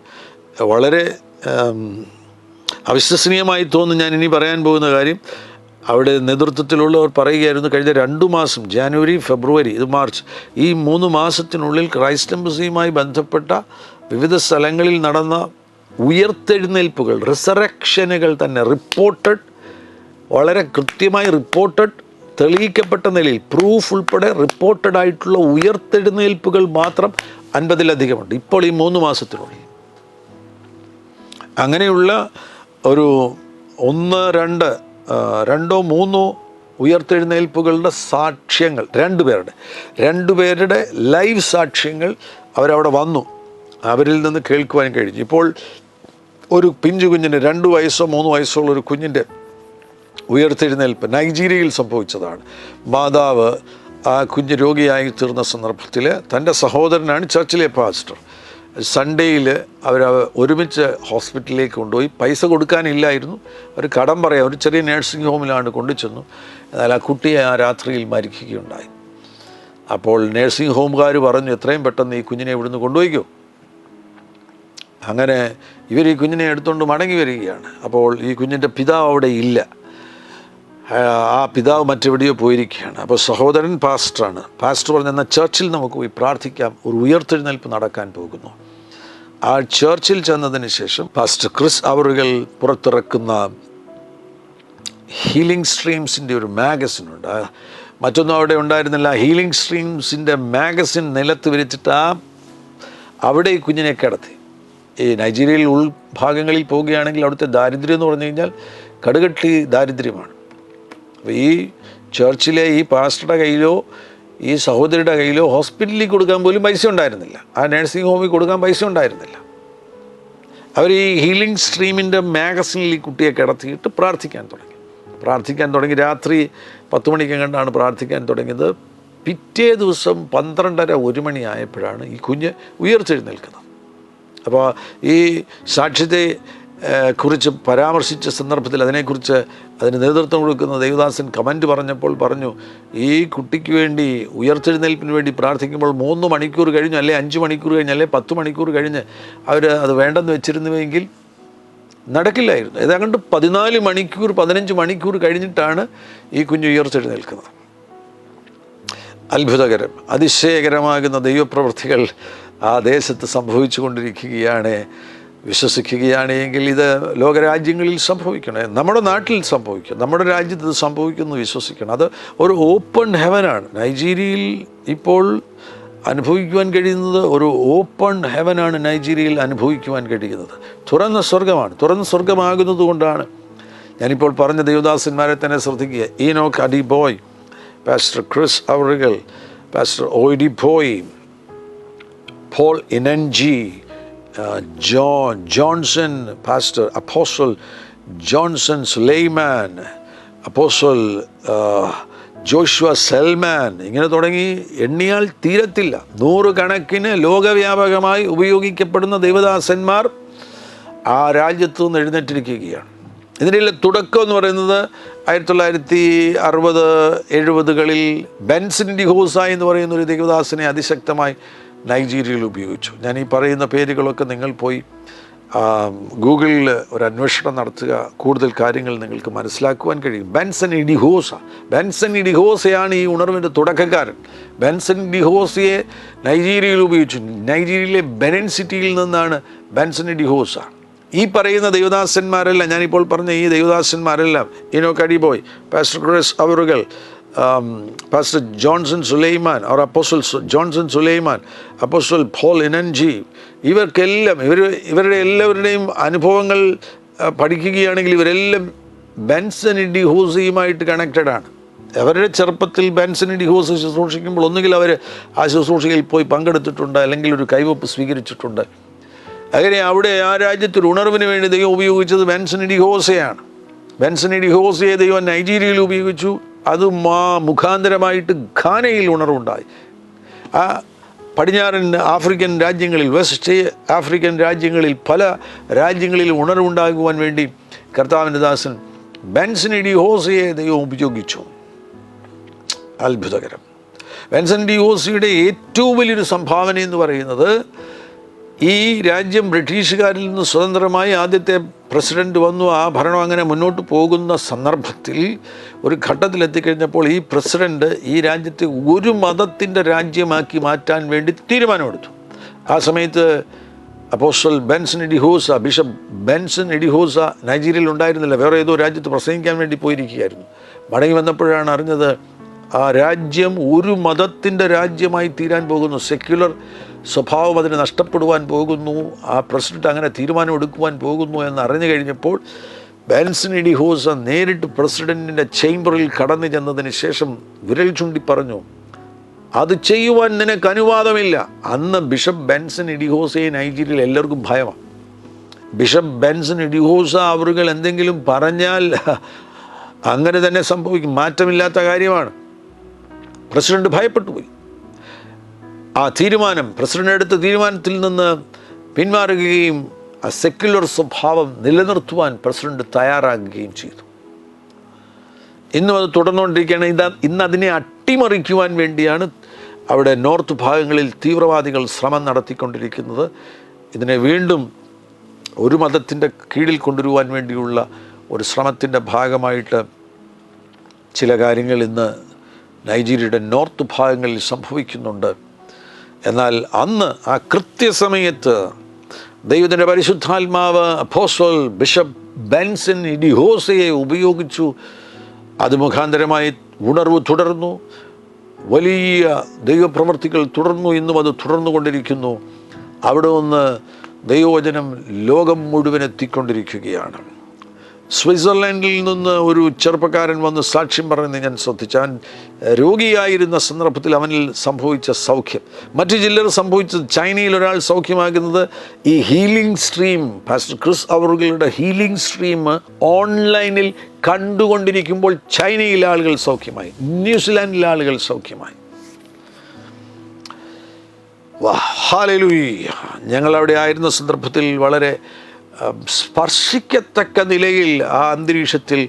വളരെ അവിശ്വസനീയമായി തോന്നുന്നു ഞാൻ ഇനി പറയാൻ പോകുന്ന കാര്യം. അവിടെ നേതൃത്വത്തിലുള്ളവർ പറയുകയായിരുന്നു, കഴിഞ്ഞ 2 മാസം ജാനുവരി, ഫെബ്രുവരി, മാർച്ച്, ഈ 3 മാസത്തിനുള്ളിൽ ക്രൈസ്റ്റ് എംബസിയുമായി ബന്ധപ്പെട്ട വിവിധ സ്ഥലങ്ങളിൽ നടന്ന ഉയർത്തെഴുന്നേൽപ്പുകൾ, റിസറക്ഷനുകൾ തന്നെ വളരെ കൃത്യമായി തെളിയിക്കപ്പെട്ട നിലയിൽ പ്രൂഫ് ഉൾപ്പെടെ റിപ്പോർട്ടഡായിട്ടുള്ള ഉയർത്തെഴുന്നേൽപ്പുകൾ മാത്രം 50-ലധികമുണ്ട് ഇപ്പോൾ ഈ 3 മാസത്തിനുള്ളിൽ. അങ്ങനെയുള്ള ഒരു 2-3 ഉയർത്തെഴുന്നേൽപ്പുകളുടെ സാക്ഷ്യങ്ങൾ, 2 പേരുടെ ലൈവ് സാക്ഷ്യങ്ങൾ അവരവിടെ വന്നു, അവരിൽ നിന്ന് കേൾക്കുവാൻ കഴിഞ്ഞു. ഇപ്പോൾ ഒരു പിഞ്ചു കുഞ്ഞിന് 2 വയസ്സോ 3 വയസ്സോ ഉള്ള ഒരു കുഞ്ഞിൻ്റെ ഉയർത്തെഴുന്നേൽപ്പ് നൈജീരിയയിൽ സംഭവിച്ചതാണ്. മാതാവ് ആ കുഞ്ഞ് രോഗിയായി തീർന്ന സന്ദർഭത്തിൽ തൻ്റെ സഹോദരനാണ് ചർച്ചിലെ പാസ്റ്റർ. സൺഡേയിൽ അവർ ഒരുമിച്ച് ഹോസ്പിറ്റലിലേക്ക് കൊണ്ടുപോയി. പൈസ കൊടുക്കാനില്ലായിരുന്നു. അവർ കടം പറയാം, ഒരു ചെറിയ നഴ്സിംഗ് ഹോമിലാണ് കൊണ്ടുചെന്നു. എന്നാൽ ആ കുട്ടിയെ ആ രാത്രിയിൽ മരിക്കുകയുണ്ടായി. അപ്പോൾ നഴ്സിംഗ് ഹോമുകാർ പറഞ്ഞു, എത്രയും പെട്ടെന്ന് ഈ കുഞ്ഞിനെ ഇവിടുന്ന് കൊണ്ടുപോയിക്കോ. അങ്ങനെ ഇവർ ഈ കുഞ്ഞിനെ എടുത്തുകൊണ്ട് മടങ്ങി വരികയാണ്. അപ്പോൾ ഈ കുഞ്ഞിൻ്റെ പിതാവ് അവിടെ ഇല്ല. ആ പിതാവ് മറ്റെവിടെയോ പോയിരിക്കുകയാണ്. അപ്പോൾ സഹോദരൻ പാസ്റ്ററാണ്. പാസ്റ്റർ പറഞ്ഞെന്നാൽ ചർച്ചിൽ നമുക്ക് പോയി പ്രാർത്ഥിക്കാം, ഒരു ഉയർത്തെഴുന്നേൽപ്പ് നടക്കാൻ പോകുന്നു. ആ ചർച്ചിൽ ചെന്നതിന് ശേഷം പാസ്റ്റർ ക്രിസ് അവറുകൾ പുറത്തിറക്കുന്ന ഹീലിംഗ് സ്ട്രീംസിൻ്റെ ഒരു മാഗസിനുണ്ട്. മറ്റൊന്നും അവിടെ ഉണ്ടായിരുന്നില്ല. ഹീലിംഗ് സ്ട്രീംസിൻ്റെ മാഗസിൻ നിലത്ത് വിരിച്ചിട്ട് അവിടെ ഈ കുഞ്ഞിനെ കിടത്തി. ഈ നൈജീരിയയിൽ ഉൾഭാഗങ്ങളിൽ പോവുകയാണെങ്കിൽ അവിടുത്തെ ദാരിദ്ര്യം എന്ന് പറഞ്ഞു കഴിഞ്ഞാൽ കടുകട്ടി ദാരിദ്ര്യമാണ്. അപ്പോൾ ഈ ചർച്ചിലെ ഈ പാസ്റ്ററുടെ കയ്യിലോ ഈ സഹോദരിയുടെ കയ്യിലോ ഹോസ്പിറ്റലിൽ കൊടുക്കാൻ പോലും പൈസ ഉണ്ടായിരുന്നില്ല. ആ നഴ്സിംഗ് ഹോമിൽ കൊടുക്കാൻ പൈസ ഉണ്ടായിരുന്നില്ല. അവർ ഈ ഹീലിംഗ് സ്ട്രീമിൻ്റെ മാഗസിനിൽ ഈ കുട്ടിയെ കിടത്തിയിട്ട് പ്രാർത്ഥിക്കാൻ തുടങ്ങി. രാത്രി 10 മണിക്കെങ്ങാണ്ടാണ് പ്രാർത്ഥിക്കാൻ തുടങ്ങിയത്. പിറ്റേ ദിവസം 12:30-1 മണി ആയപ്പോഴാണ് ഈ കുഞ്ഞ് ഉയർത്തെഴുന്നേൽക്കുന്നത്. അപ്പോൾ ഈ സാക്ഷ്യത്തെ കുറിച്ച് പരാമർശിച്ച സന്ദർഭത്തിൽ അതിന് നേതൃത്വം കൊടുക്കുന്ന ദേവദാസൻ കമൻറ്റ് പറഞ്ഞപ്പോൾ പറഞ്ഞു, ഈ കുട്ടിക്ക് വേണ്ടി ഉയർത്തെഴുന്നേൽപ്പിന് വേണ്ടി പ്രാർത്ഥിക്കുമ്പോൾ 3 മണിക്കൂർ കഴിഞ്ഞു, അല്ലെ 5 മണിക്കൂർ കഴിഞ്ഞ്, അല്ലെ 10 മണിക്കൂർ കഴിഞ്ഞ് അവർ അത് വേണ്ടെന്ന് വെച്ചിരുന്നുവെങ്കിൽ നടക്കില്ലായിരുന്നു. ഏതാണ്ട് 14 മണിക്കൂർ 15 മണിക്കൂർ കഴിഞ്ഞിട്ടാണ് ഈ കുഞ്ഞ് ഉയർത്തെഴുന്നേൽക്കുന്നത്. അത്ഭുതകരം, അതിശയകരമാകുന്ന ദൈവപ്രവൃത്തികൾ ആ ദേശത്ത് സംഭവിച്ചു കൊണ്ടിരിക്കുകയാണ്. വിശ്വസിക്കുകയാണെങ്കിൽ ഇത് ലോകരാജ്യങ്ങളിൽ സംഭവിക്കണം, നമ്മുടെ നാട്ടിൽ സംഭവിക്കും, നമ്മുടെ രാജ്യത്ത് ഇത് സംഭവിക്കുന്നു വിശ്വസിക്കണം. അത് ഒരു ഓപ്പൺ ഹെവനാണ്. നൈജീരിയയിൽ ഇപ്പോൾ അനുഭവിക്കുവാൻ കഴിയുന്നത് ഒരു ഓപ്പൺ ഹെവനാണ്. നൈജീരിയയിൽ അനുഭവിക്കുവാൻ കഴിയുന്നത് തുറന്ന സ്വർഗമാണ്. തുറന്ന സ്വർഗമാകുന്നത് കൊണ്ടാണ് ഞാനിപ്പോൾ പറഞ്ഞ ദേവദാസന്മാരെ തന്നെ ശ്രദ്ധിക്കുക. ഈനോക്ക് അഡിബോയ്, പാസ്റ്റർ ക്രിസ് അവറുകൾ, pastor Oyedepo, Paul Enenche, Johnson, pastor apostle Johnson Suleman, apostle Joshua Selman, ഇങ്ങനെ തുടങ്ങി എണ്ണിയാൽ തീരത്തില്ല. 100 കണക്കിന് ലോകവ്യാപകമായി ഉപയോഗിക്കപ്പെടുന്ന ദൈവദാസന്മാർ ആ രാജ്യത്തു നിന്ന് എഴുന്നേറ്റിരിക്കുകയാണ്. ഇതിൻ്റെ തുടക്കം എന്ന് പറയുന്നത് 1960-70കളിൽ ബെൻസൺ ഡിഹോസ എന്ന് പറയുന്ന ഒരു ദൈവദാസനെ അതിശക്തമായി നൈജീരിയയിൽ ഉപയോഗിച്ചു. ഞാൻ ഈ പറയുന്ന പേരുകളൊക്കെ നിങ്ങൾ പോയി ഗൂഗിളിൽ ഒരു അന്വേഷണം നടത്തുക. കൂടുതൽ കാര്യങ്ങൾ നിങ്ങൾക്ക് മനസ്സിലാക്കുവാൻ കഴിയും. ബെൻസൺ ഡിഹോസയാണ് ഈ ഉണർവിൻ്റെ തുടക്കക്കാരൻ. ബെൻസൺ ഡിഹോസയെ നൈജീരിയയിൽ ഉപയോഗിച്ചു. നൈജീരിയയിലെ ബെനിൻ സിറ്റിയിൽ നിന്നാണ് ബെൻസൺ ഡിഹോസ. ഈ പറയുന്ന ദൈവദാസന്മാരെല്ലാം, ഞാനിപ്പോൾ പറഞ്ഞ ഈ ദൈവദാസന്മാരെല്ലാം, ഇനോക്ക് അഡിബോയ്, പാസ്റ്റർ ക്രിസ് അവറുകൾ, pastor Johnson Suleman, apostle Johnson Suleman, apostle Paul Enenche, ഇവർക്കെല്ലാം ഇവരുടെ എല്ലാവരുടെയും അനുഭവങ്ങൾ പഠിക്കുകയാണെങ്കിൽ ഇവരെല്ലാം ബെൻസൺ ഡിഹോസയുമായിട്ട് കണക്റ്റഡാണ്. അവരുടെ ചെറുപ്പത്തിൽ ബെൻസൺ ഡിഹോസ ശുശ്രൂഷിക്കുമ്പോൾ ഒന്നുകിൽ അവർ ആ ശുശ്രൂഷയിൽ പോയി പങ്കെടുത്തിട്ടുണ്ട്, അല്ലെങ്കിൽ ഒരു കൈവപ്പ് സ്വീകരിച്ചിട്ടുണ്ട്. അങ്ങനെ അവിടെ ആ രാജ്യത്തൊരു ഉണർവിന് വേണ്ടി ദൈവം ഉപയോഗിച്ചത് ബെൻസൺ ഡിഹോസയാണ്. ബെൻസൺ ഡിഹോസയെ ദൈവം നൈജീരിയയിൽ ഉപയോഗിച്ചു. അത് മുഖാന്തരമായിട്ട് ഘാനയിൽ ഉണർവുണ്ടായി. ആ പടിഞ്ഞാറൻ ആഫ്രിക്കൻ രാജ്യങ്ങളിൽ, വെസ്റ്റ് ആഫ്രിക്കൻ രാജ്യങ്ങളിൽ, പല രാജ്യങ്ങളിൽ ഉണർവുണ്ടാകുവാൻ വേണ്ടി കർത്താവിൻ്റെ ദാസൻ ബെൻസൺ ഡിഹോസയെ ദൈവം ഉപയോഗിച്ചു. അത്ഭുതകരം. ബെൻസൺ ഡിഹോസയുടെ ഏറ്റവും വലിയൊരു സംഭാവന എന്ന് പറയുന്നത്, ഈ രാജ്യം ബ്രിട്ടീഷുകാരിൽ നിന്ന് സ്വതന്ത്രമായി ആദ്യത്തെ പ്രസിഡൻറ്റ് വന്നു. ആ ഭരണം അങ്ങനെ മുന്നോട്ട് പോകുന്ന സന്ദർഭത്തിൽ ഒരു ഘട്ടത്തിലെത്തിക്കഴിഞ്ഞപ്പോൾ ഈ പ്രസിഡൻറ്റ് ഈ രാജ്യത്തെ ഒരു മതത്തിൻ്റെ രാജ്യമാക്കി മാറ്റാൻ വേണ്ടി തീരുമാനമെടുത്തു. ആ സമയത്ത് അപ്പോസ്റ്റൽ ബെൻസൺ ഡിഹോസ, ബിഷപ്പ് ബെൻസൺ ഡിഹോസ നൈജീരിയയിൽ ഉണ്ടായിരുന്നില്ല. വേറെ ഏതോ രാജ്യത്ത് പ്രസംഗിക്കാൻ വേണ്ടി പോയിരിക്കുകയായിരുന്നു. മടങ്ങി വന്നപ്പോഴാണ് അറിഞ്ഞത് ആ രാജ്യം ഒരു മതത്തിൻ്റെ രാജ്യമായി തീരാൻ പോകുന്നു. സെക്യുലർ സ്വഭാവം അതിന് നഷ്ടപ്പെടുവാൻ പോകുന്നു. ആ പ്രസിഡന്റ് അങ്ങനെ തീരുമാനമെടുക്കുവാൻ പോകുന്നു എന്ന് അറിഞ്ഞു കഴിഞ്ഞപ്പോൾ ബെൻസൺ ഡിഹോസ നേരിട്ട് പ്രസിഡന്റിൻ്റെ ചേംബറിൽ കടന്നു ചെന്നതിന് ശേഷം വിരൽ ചൂണ്ടി പറഞ്ഞു, അത് ചെയ്യുവാൻ നിനക്ക് അനുവാദമില്ല. അന്ന് ബിഷപ്പ് ബെൻസൺ ഡിഹോസയെ നൈജീരിയയിൽ എല്ലാവർക്കും ഭയമാണ്. ബിഷപ്പ് ബെൻസൺ ഡിഹോസ അവരുകൾ എന്തെങ്കിലും പറഞ്ഞാൽ അങ്ങനെ തന്നെ സംഭവിക്കും, മാറ്റമില്ലാത്ത കാര്യമാണ്. പ്രസിഡന്റ് ഭയപ്പെട്ടു പോയി. ആ തീരുമാനം, പ്രസിഡന്റ് എടുത്ത തീരുമാനത്തിൽ നിന്ന് പിന്മാറുകയും ആ സെക്യുലർ സ്വഭാവം നിലനിർത്തുവാൻ പ്രസിഡന്റ് തയ്യാറാകുകയും ചെയ്തു. ഇന്നും അത് തുടർന്നുകൊണ്ടിരിക്കുകയാണ്. ഇന്ന് അതിനെ അട്ടിമറിക്കുവാൻ വേണ്ടിയാണ് അവിടെ നോർത്ത് ഭാഗങ്ങളിൽ തീവ്രവാദികൾ ശ്രമം നടത്തിക്കൊണ്ടിരിക്കുന്നത്. ഇതിനെ വീണ്ടും ഒരു മതത്തിൻ്റെ കീഴിൽ കൊണ്ടുവരുവാൻ വേണ്ടിയുള്ള ഒരു ശ്രമത്തിൻ്റെ ഭാഗമായിട്ട് ചില കാര്യങ്ങൾ ഇന്ന് നൈജീരിയയുടെ നോർത്ത് ഭാഗങ്ങളിൽ സംഭവിക്കുന്നുണ്ട്. എന്നാൽ അന്ന് ആ കൃത്യസമയത്ത് ദൈവത്തിൻ്റെ പരിശുദ്ധാത്മാവ് അപ്പോസ്റ്റൽ ബിഷപ്പ് ബെൻസൺ ഡിഹോസയെ ഉപയോഗിച്ചു. അത് മുഖാന്തരമായി ഉണർവ് തുടർന്നു. വലിയ ദൈവപ്രവർത്തികൾ തുടർന്നു. ഇന്നും അത് തുടർന്നുകൊണ്ടിരിക്കുന്നു. അവിടെ നിന്ന് ദൈവവചനം ലോകം മുഴുവൻ എത്തിക്കൊണ്ടിരിക്കുകയാണ്. സ്വിറ്റ്സർലൻഡിൽ നിന്ന് ഒരു ചെറുപ്പക്കാരൻ വന്ന് സാക്ഷ്യം പറയുന്നത് ഞാൻ ശ്രദ്ധിച്ചാൽ, രോഗിയായിരുന്ന സന്ദർഭത്തിൽ അവനിൽ സംഭവിച്ച സൗഖ്യം. മറ്റു ചിലർ സംഭവിച്ചത്, ചൈനയിൽ ഒരാൾ സൗഖ്യമാകുന്നത് ഈ ഹീലിംഗ് സ്ട്രീം, പാസ്റ്റർ ക്രിസ് അവറുകളുടെ ഹീലിംഗ് സ്ട്രീം ഓൺലൈനിൽ കണ്ടുകൊണ്ടിരിക്കുമ്പോൾ ചൈനയിലെ ആളുകൾ സൗഖ്യമായി, ന്യൂസിലാൻഡിലെ ആളുകൾ സൗഖ്യമായി. ഹല്ലേലൂയ. ഞങ്ങളവിടെ ആയിരുന്ന സന്ദർഭത്തിൽ വളരെ സ്പർശിക്കത്തക്ക നിലയിൽ ആ അന്തരീക്ഷത്തിൽ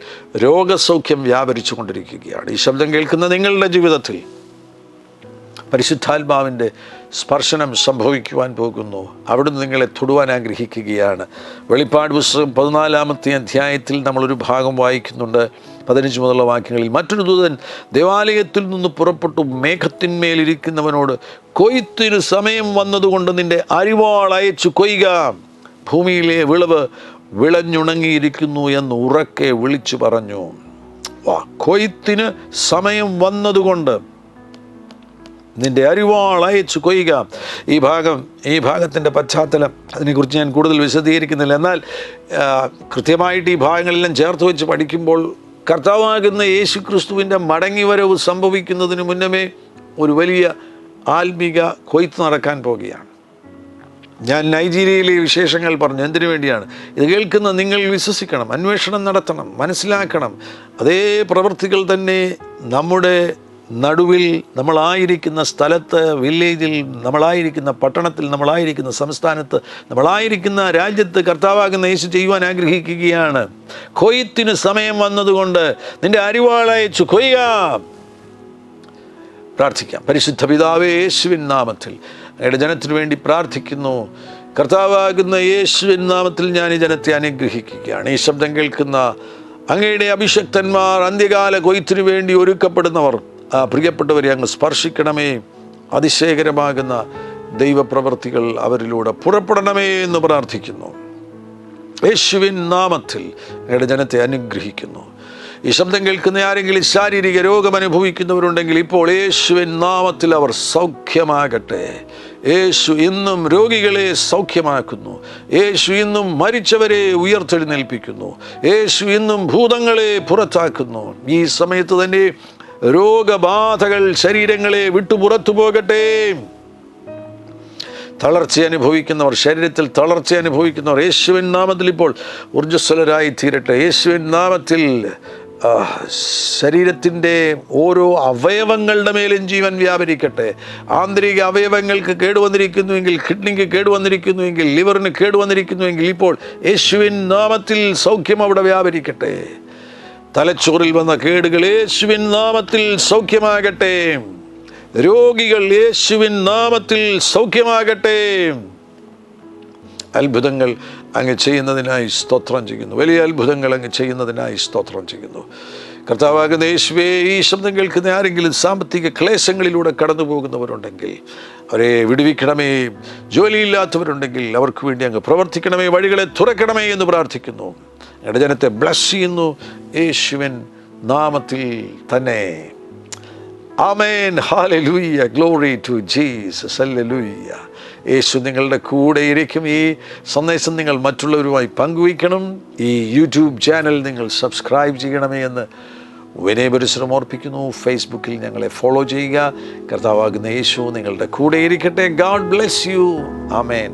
രോഗസൗഖ്യം വ്യാപരിച്ചു കൊണ്ടിരിക്കുകയാണ്. ഈ ശബ്ദം കേൾക്കുന്ന നിങ്ങളുടെ ജീവിതത്തിൽ പരിശുദ്ധാത്മാവിൻ്റെ സ്പർശനം സംഭവിക്കുവാൻ പോകുന്നു. അവിടുന്ന് നിങ്ങളെ തൊടുവാൻ ആഗ്രഹിക്കുകയാണ്. വെളിപ്പാട് പുസ്തകം 14-ാമത്തെ അധ്യായത്തിൽ നമ്മളൊരു ഭാഗം വായിക്കുന്നുണ്ട്. 15 മുതലുള്ള വാക്യങ്ങളിൽ, മറ്റൊരു ദൂതൻ ദേവാലയത്തിൽ നിന്ന് പുറപ്പെട്ടു മേഘത്തിന്മേലിരിക്കുന്നവനോട്, കൊയ്ത്തിന് സമയം വന്നതുകൊണ്ട് നിന്റെ അരിവാൾ അയച്ചു കൊയ്യുക, ഭൂമിയിലെ വിളവ് വിളഞ്ഞുണങ്ങിയിരിക്കുന്നു എന്ന് ഉറക്കെ വിളിച്ചു പറഞ്ഞു. കൊയ്ത്തിന് സമയം വന്നതുകൊണ്ട് നിന്റെ അരിവാൾ അയച്ചു കൊയ്യുക. ഈ ഭാഗത്തിൻ്റെ പശ്ചാത്തലം അതിനെക്കുറിച്ച് ഞാൻ കൂടുതൽ വിശദീകരിക്കുന്നില്ല. എന്നാൽ കൃത്യമായിട്ട് ഈ ഭാഗങ്ങളെല്ലാം ചേർത്ത് വെച്ച് പഠിക്കുമ്പോൾ കർത്താവാകുന്ന യേശു ക്രിസ്തുവിൻ്റെ മടങ്ങിവരവ് സംഭവിക്കുന്നതിന് മുന്നമേ ഒരു വലിയ ആത്മീക കൊയ്ത്ത് നടക്കാൻ പോകുകയാണ്. ഞാൻ നൈജീരിയയിലെ വിശേഷങ്ങൾ പറഞ്ഞു. എന്തിനു വേണ്ടിയാണ്? ഇത് കേൾക്കുന്ന നിങ്ങൾ വിശ്വസിക്കണം, അന്വേഷണം നടത്തണം, മനസ്സിലാക്കണം. അതേ പ്രവൃത്തികൾ തന്നെ നമ്മുടെ നടുവിൽ, നമ്മളായിരിക്കുന്ന സ്ഥലത്ത്, വില്ലേജിൽ, നമ്മളായിരിക്കുന്ന പട്ടണത്തിൽ, നമ്മളായിരിക്കുന്ന സംസ്ഥാനത്ത്, നമ്മളായിരിക്കുന്ന രാജ്യത്ത് കർത്താവാകുന്ന യേശു ചെയ്യുവാൻ ആഗ്രഹിക്കുകയാണ്. കൊയ്ത്തിന് സമയം വന്നതുകൊണ്ട് നിന്റെ അരിവാളയച്ചു കൊയ്യാം. പ്രാർത്ഥിക്കാം. പരിശുദ്ധ പിതാവേ, യേശുവിൻ നാമത്തിൽ അങ്ങയുടെ ജനത്തിനു വേണ്ടി പ്രാർത്ഥിക്കുന്നു. കർത്താവാകുന്ന യേശുവിൻ നാമത്തിൽ ഞാൻ ഈ ജനത്തെ അനുഗ്രഹിക്കുകയാണ്. ഈ ശബ്ദം കേൾക്കുന്ന അങ്ങയുടെ അഭിഷക്തന്മാർ, അന്ത്യകാല കൊയ്ത്തിനു വേണ്ടി ഒരുക്കപ്പെടുന്നവർ, പ്രിയപ്പെട്ടവരെ അങ്ങ് സ്പർശിക്കണമേ. അതിശയകരമാകുന്ന ദൈവപ്രവൃത്തികൾ അവരിലൂടെ പുറപ്പെടണമേ എന്ന് പ്രാർത്ഥിക്കുന്നു. യേശുവിൻ നാമത്തിൽ അങ്ങയുടെ ജനത്തെ അനുഗ്രഹിക്കുന്നു. ഈ ശബ്ദം കേൾക്കുന്ന ആരെങ്കിലും ശാരീരിക രോഗം അനുഭവിക്കുന്നവരുണ്ടെങ്കിൽ ഇപ്പോൾ യേശുവിൻ നാമത്തിൽ അവർ സൗഖ്യമാകട്ടെ. യേശു ഇന്നും രോഗികളെ സൗഖ്യമാക്കുന്നു. യേശു ഇന്നും മരിച്ചവരെ ഉയർത്തെഴുന്നേൽപ്പിക്കുന്നു. യേശു ഇന്നും ഭൂതങ്ങളെ പുറത്താക്കുന്നു. ഈ സമയത്ത് തന്നെ രോഗബാധകൾ ശരീരങ്ങളെ വിട്ടു പുറത്തു പോകട്ടെ. തളർച്ച അനുഭവിക്കുന്നവർ, ശരീരത്തിൽ തളർച്ച അനുഭവിക്കുന്നവർ യേശുവിൻ നാമത്തിൽ ഇപ്പോൾ ഊർജ്ജസ്വലരായി തീരട്ടെ. യേശുവിൻ നാമത്തിൽ ശരീരത്തിൻ്റെ ഓരോ അവയവങ്ങളുടെ മേലും ജീവൻ വ്യാപരിക്കട്ടെ. ആന്തരിക അവയവങ്ങൾക്ക് കേടുവന്നിരിക്കുന്നുവെങ്കിൽ, കിഡ്നിക്ക് കേടുവന്നിരിക്കുന്നുവെങ്കിൽ, ലിവറിന് കേടുവന്നിരിക്കുന്നുവെങ്കിൽ ഇപ്പോൾ യേശുവിൻ നാമത്തിൽ സൗഖ്യം അവിടെ വ്യാപരിക്കട്ടെ. തലച്ചോറിൽ വന്ന കേടുകൾ യേശുവിൻ നാമത്തിൽ സൗഖ്യമാകട്ടെ. രോഗികൾ യേശുവിൻ നാമത്തിൽ സൗഖ്യമാകട്ടെ. അത്ഭുതങ്ങൾ അങ്ങ് ചെയ്യുന്നതിനായി സ്തോത്രം ചെയ്യുന്നു. വലിയ അത്ഭുതങ്ങൾ അങ്ങ് ചെയ്യുന്നതിനായി സ്തോത്രം ചെയ്യുന്നു. കർത്താവാകുന്ന യേശുവേ, ഈ ശബ്ദം കേൾക്കുന്ന ആരെങ്കിലും സാമ്പത്തിക ക്ലേശങ്ങളിലൂടെ കടന്നു പോകുന്നവരുണ്ടെങ്കിൽ അവരെ വിടുവിക്കണമേ. ജോലിയില്ലാത്തവരുണ്ടെങ്കിൽ അവർക്ക് വേണ്ടി അങ്ങ് പ്രവർത്തിക്കണമേ. വഴികളെ തുറക്കണമേ എന്ന് പ്രാർത്ഥിക്കുന്നു. ഞങ്ങളുടെ ജനത്തെ ബ്ലസ് ചെയ്യുന്നു യേശുവിൻ നാമത്തിൽ തന്നെ. Amen. Hallelujah. Glory to Jesus. Hallelujah. യേശു നിങ്ങളുടെ കൂടെ ഇരിക്കും. ഈ സന്ദേശം നിങ്ങൾ മറ്റുള്ളവരുമായി പങ്കുവയ്ക്കണം. ഈ യൂട്യൂബ് ചാനൽ നിങ്ങൾ സബ്സ്ക്രൈബ് ചെയ്യണമേ എന്ന് വിനയപരിശ്രമം ഓർപ്പിക്കുന്നു. ഫേസ്ബുക്കിൽ ഞങ്ങളെ ഫോളോ ചെയ്യുക. കർത്താവാകുന്ന യേശു നിങ്ങളുടെ കൂടെ ഇരിക്കട്ടെ. God bless you. ആമേൻ.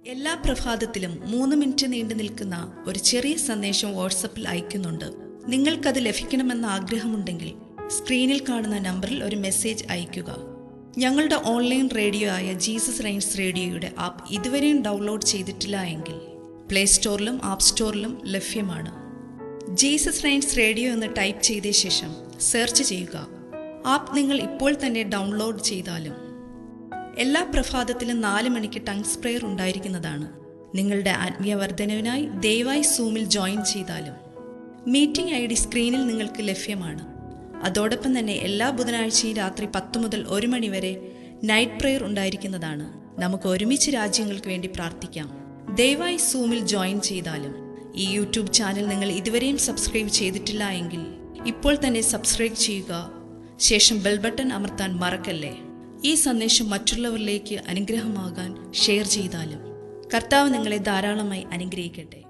എല്ലാ പ്രഭാതത്തിലും 3 മിനിറ്റ് നീണ്ടു നിൽക്കുന്ന ഒരു ചെറിയ സന്ദേശം വാട്സപ്പിൽ അയക്കുന്നുണ്ട്. നിങ്ങൾക്കത് ലഭിക്കണമെന്ന ആഗ്രഹമുണ്ടെങ്കിൽ സ്ക്രീനിൽ കാണുന്ന നമ്പറിൽ ഒരു മെസ്സേജ് അയയ്ക്കുക. ഞങ്ങളുടെ ഓൺലൈൻ റേഡിയോ ആയ ജീസസ് റെയിൻസ് റേഡിയോയുടെ ആപ്പ് ഇതുവരെയും ഡൗൺലോഡ് ചെയ്തിട്ടില്ല എങ്കിൽ പ്ലേ സ്റ്റോറിലും ആപ്പ് സ്റ്റോറിലും ലഭ്യമാണ്. ജീസസ് റെയിൻസ് റേഡിയോ എന്ന് ടൈപ്പ് ചെയ്ത ശേഷം സെർച്ച് ചെയ്യുക. ആപ്പ് നിങ്ങൾ ഇപ്പോൾ തന്നെ ഡൗൺലോഡ് ചെയ്താലും എല്ലാ പ്രഭാതത്തിലും 4 മണിക്ക് ടങ്സ് പ്രെയർ ഉണ്ടായിരിക്കുന്നതാണ്. നിങ്ങളുടെ ആത്മീയ വർധനവിനായി ദയവായി സൂമിൽ ജോയിൻ ചെയ്താലും മീറ്റിംഗ് ID സ്ക്രീനിൽ നിങ്ങൾക്ക് ലഭ്യമാണ്. അതോടൊപ്പം തന്നെ എല്ലാ ബുധനാഴ്ചയും രാത്രി 10 മുതൽ 1 മണി വരെ നൈറ്റ് പ്രെയർ ഉണ്ടായിരിക്കുന്നതാണ്. നമുക്ക് ഒരുമിച്ച് രാജ്യങ്ങൾക്ക് വേണ്ടി പ്രാർത്ഥിക്കാം. ദയവായി സൂമിൽ ജോയിൻ ചെയ്താലും ഈ യൂട്യൂബ് ചാനൽ നിങ്ങൾ ഇതുവരെയും സബ്സ്ക്രൈബ് ചെയ്തിട്ടില്ല എങ്കിൽ ഇപ്പോൾ തന്നെ സബ്സ്ക്രൈബ് ചെയ്യുക. ശേഷം ബെൽ ബട്ടൺ അമർത്താൻ മറക്കല്ലേ. ഈ സന്ദേശം മറ്റുള്ളവരിലേക്ക് അനുഗ്രഹമാകാൻ ഷെയർ ചെയ്താലും കർത്താവ് നിങ്ങളെ ധാരാളമായി അനുഗ്രഹിക്കട്ടെ.